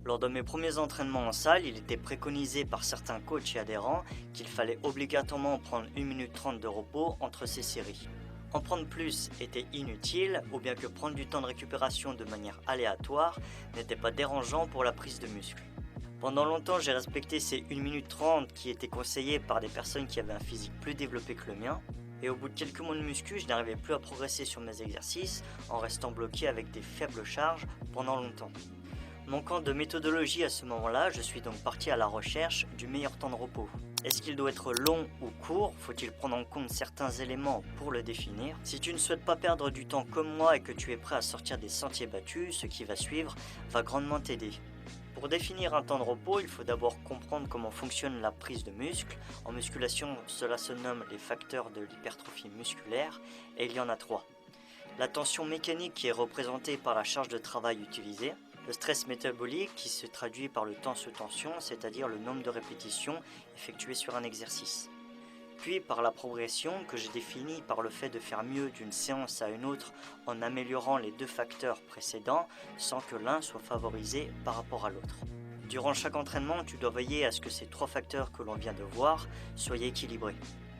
Lors de mes premiers entraînements en salle, il était préconisé par certains coachs et adhérents qu'il fallait obligatoirement prendre 1 minute 30 de repos entre ces séries. En prendre plus était inutile, ou bien que prendre du temps de récupération de manière aléatoire n'était pas dérangeant pour la prise de muscle. Pendant longtemps, j'ai respecté ces 1 minute 30 qui étaient conseillés par des personnes qui avaient un physique plus développé que le mien, et au bout de quelques mois de muscu, je n'arrivais plus à progresser sur mes exercices en restant bloqué avec des faibles charges pendant longtemps. Manquant de méthodologie à ce moment-là, je suis donc parti à la recherche du meilleur temps de repos. Est-ce qu'il doit être long ou court? Faut-il prendre en compte certains éléments pour le définir? Si tu ne souhaites pas perdre du temps comme moi et que tu es prêt à sortir des sentiers battus, ce qui va suivre va grandement t'aider. Pour définir un temps de repos, il faut d'abord comprendre comment fonctionne la prise de muscle. En musculation, cela se nomme les facteurs de l'hypertrophie musculaire et il y en a 3. La tension mécanique qui est représentée par la charge de travail utilisée, le stress métabolique qui se traduit par le temps sous tension, c'est-à-dire le nombre de répétitions effectuées sur un exercice. Puis par la progression que j'ai définie par le fait de faire mieux d'une séance à une autre en améliorant les 2 facteurs précédents sans que l'un soit favorisé par rapport à l'autre. Durant chaque entraînement, tu dois veiller à ce que ces 3 facteurs que l'on vient de voir soient équilibrés.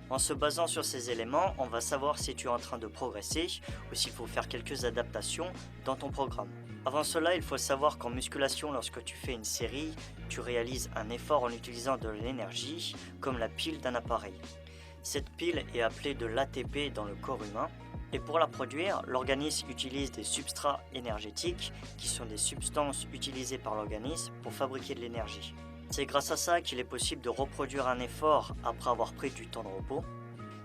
En se basant sur ces éléments, on va savoir si tu es en train de progresser ou s'il faut faire quelques adaptations dans ton programme. Avant cela, il faut savoir qu'en musculation, lorsque tu fais une série, tu réalises un effort en utilisant de l'énergie, comme la pile d'un appareil. Cette pile est appelée de l'ATP dans le corps humain, et pour la produire, l'organisme utilise des substrats énergétiques, qui sont des substances utilisées par l'organisme pour fabriquer de l'énergie. C'est grâce à ça qu'il est possible de reproduire un effort après avoir pris du temps de repos.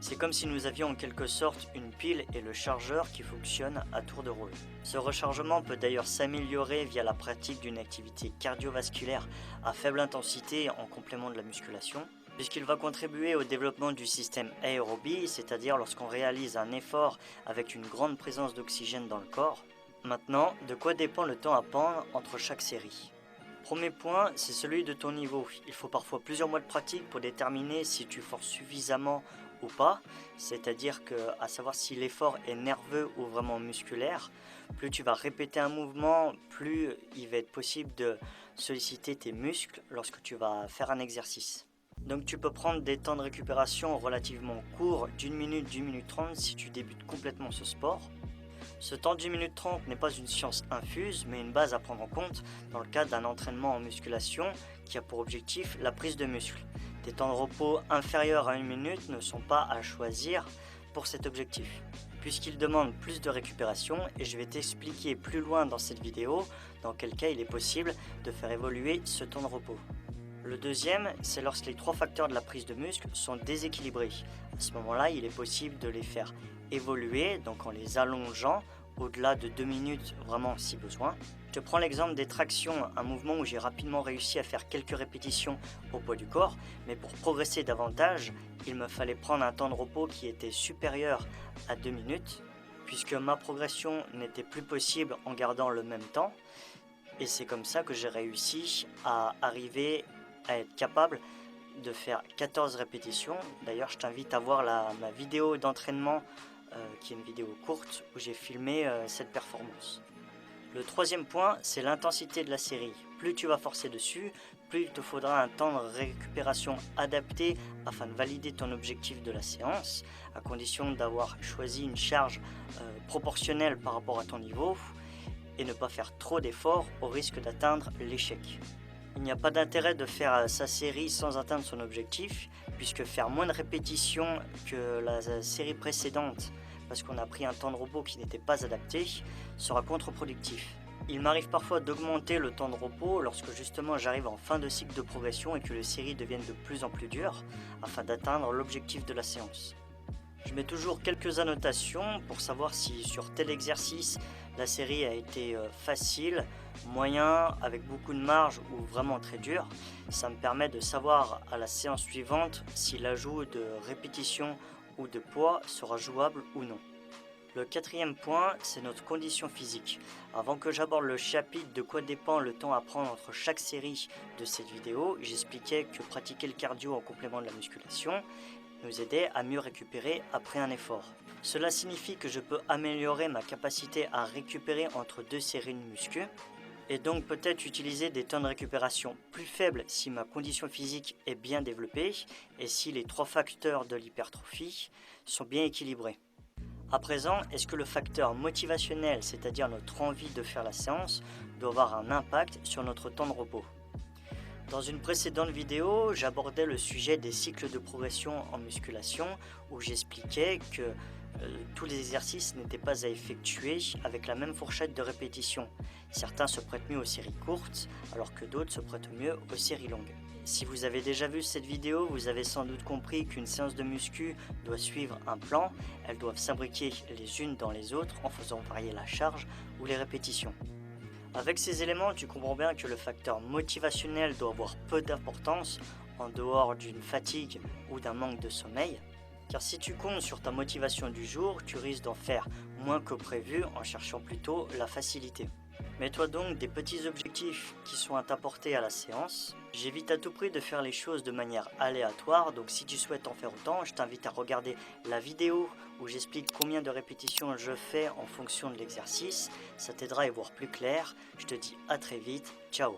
C'est comme si nous avions en quelque sorte une pile et le chargeur qui fonctionne à tour de rôle. Ce rechargement peut d'ailleurs s'améliorer via la pratique d'une activité cardiovasculaire à faible intensité en complément de la musculation, puisqu'il va contribuer au développement du système aérobie, c'est-à-dire lorsqu'on réalise un effort avec une grande présence d'oxygène dans le corps. Maintenant, de quoi dépend le temps à prendre entre chaque série? Premier point, c'est celui de ton niveau. Il faut parfois plusieurs mois de pratique pour déterminer si tu forces suffisamment ou pas, c'est-à-dire à savoir si l'effort est nerveux ou vraiment musculaire. Plus tu vas répéter un mouvement, plus il va être possible de solliciter tes muscles lorsque tu vas faire un exercice. Donc tu peux prendre des temps de récupération relativement courts d'1 minute, 1 minute 30 si tu débutes complètement ce sport. Ce temps d'1 minute 30 n'est pas une science infuse, mais une base à prendre en compte dans le cadre d'un entraînement en musculation qui a pour objectif la prise de muscle. Des temps de repos inférieurs à 1 minute ne sont pas à choisir pour cet objectif, puisqu'ils demandent plus de récupération et je vais t'expliquer plus loin dans cette vidéo dans quel cas il est possible de faire évoluer ce temps de repos. Le deuxième, c'est lorsque les 3 facteurs de la prise de muscle sont déséquilibrés. À ce moment-là, il est possible de les faire évoluer, donc en les allongeant au-delà de 2 minutes, vraiment si besoin. Je te prends l'exemple des tractions, un mouvement où j'ai rapidement réussi à faire quelques répétitions au poids du corps, mais pour progresser davantage, il me fallait prendre un temps de repos qui était supérieur à 2 minutes, puisque ma progression n'était plus possible en gardant le même temps, et c'est comme ça que j'ai réussi à arriver à être capable de faire 14 répétitions. D'ailleurs, je t'invite à voir ma vidéo d'entraînement, qui est une vidéo courte, où j'ai filmé cette performance. Le troisième point, c'est l'intensité de la série. Plus tu vas forcer dessus, plus il te faudra un temps de récupération adapté afin de valider ton objectif de la séance, à condition d'avoir choisi une charge proportionnelle par rapport à ton niveau et ne pas faire trop d'efforts au risque d'atteindre l'échec. Il n'y a pas d'intérêt de faire sa série sans atteindre son objectif, puisque faire moins de répétitions que la série précédente, parce qu'on a pris un temps de repos qui n'était pas adapté, sera contre-productif. Il m'arrive parfois d'augmenter le temps de repos lorsque justement j'arrive en fin de cycle de progression et que les séries deviennent de plus en plus dures, afin d'atteindre l'objectif de la séance. Je mets toujours quelques annotations pour savoir si sur tel exercice la série a été facile, moyen, avec beaucoup de marge ou vraiment très dur. Ça me permet de savoir à la séance suivante si l'ajout de répétition ou de poids sera jouable ou non. Le quatrième point, c'est notre condition physique. Avant que j'aborde le chapitre de quoi dépend le temps à prendre entre chaque série de cette vidéo, j'expliquais que pratiquer le cardio en complément de la musculation nous aidait à mieux récupérer après un effort. Cela signifie que je peux améliorer ma capacité à récupérer entre 2 séries de muscu et donc peut-être utiliser des temps de récupération plus faibles si ma condition physique est bien développée et si les 3 facteurs de l'hypertrophie sont bien équilibrés. À présent, est-ce que le facteur motivationnel, c'est-à-dire notre envie de faire la séance, doit avoir un impact sur notre temps de repos? Dans une précédente vidéo, j'abordais le sujet des cycles de progression en musculation où j'expliquais que tous les exercices n'étaient pas à effectuer avec la même fourchette de répétition. Certains se prêtent mieux aux séries courtes alors que d'autres se prêtent mieux aux séries longues. Si vous avez déjà vu cette vidéo, vous avez sans doute compris qu'une séance de muscu doit suivre un plan. Elles doivent s'imbriquer les unes dans les autres en faisant varier la charge ou les répétitions. Avec ces éléments, tu comprends bien que le facteur motivationnel doit avoir peu d'importance en dehors d'une fatigue ou d'un manque de sommeil. Car si tu comptes sur ta motivation du jour, tu risques d'en faire moins que prévu en cherchant plutôt la facilité. Mets-toi donc des petits objectifs qui sont à t'apporter à la séance. J'évite à tout prix de faire les choses de manière aléatoire, donc si tu souhaites en faire autant, je t'invite à regarder la vidéo où j'explique combien de répétitions je fais en fonction de l'exercice. Ça t'aidera à y voir plus clair. Je te dis à très vite, ciao.